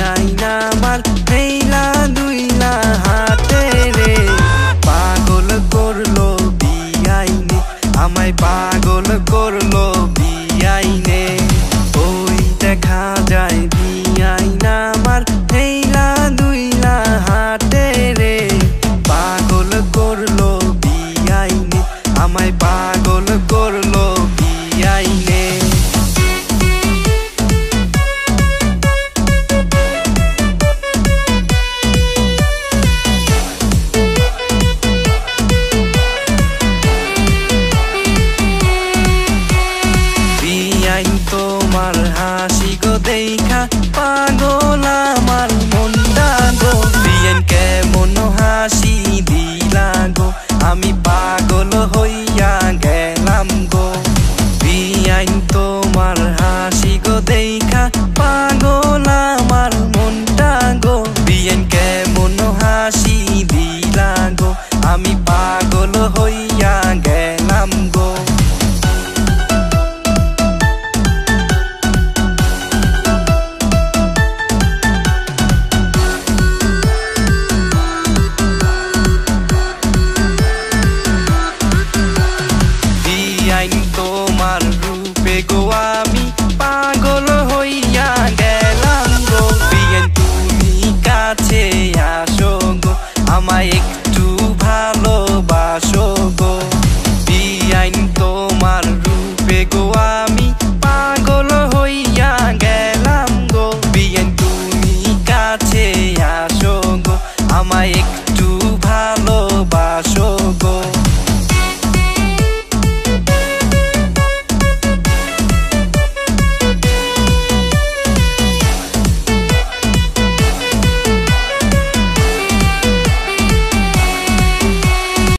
আইনা আমার হেইলা দুইলা হাতে রে পাগল করলো বিয়াইনে আমায় পাগল করলো বিয়াইনে ওই দেখা যায় বিয়াইনা আমার হেইলা দুইলা হাতে রে পাগল করলো বিয়াইনে আমায় পাগল করলো বিয়াইনে তোমার হাসি গো দেখা পাগল আমার মনটা গো বিয়ান কেমন হাসি দিলা গো আমি পাগল হইয়া গেলাম গো বিয়ান তোমার হাসি গো দেখা পাগল আমার মনটা গো বিয়ান কেমন হাসি দিলা গো আমি পাগল হইয়া গেলাম গো তোমার রূপে গো আমি পাগল হইয়া গেলাম গো বিয়ান তুমি কাছে আসো গো আমায় একটু ভালোবাসো গো বিয়ান তোমার রূপে গো আমি পাগল হইয়া গেলাম গো বিয়ান তুমি কাছে আসো গো আমায়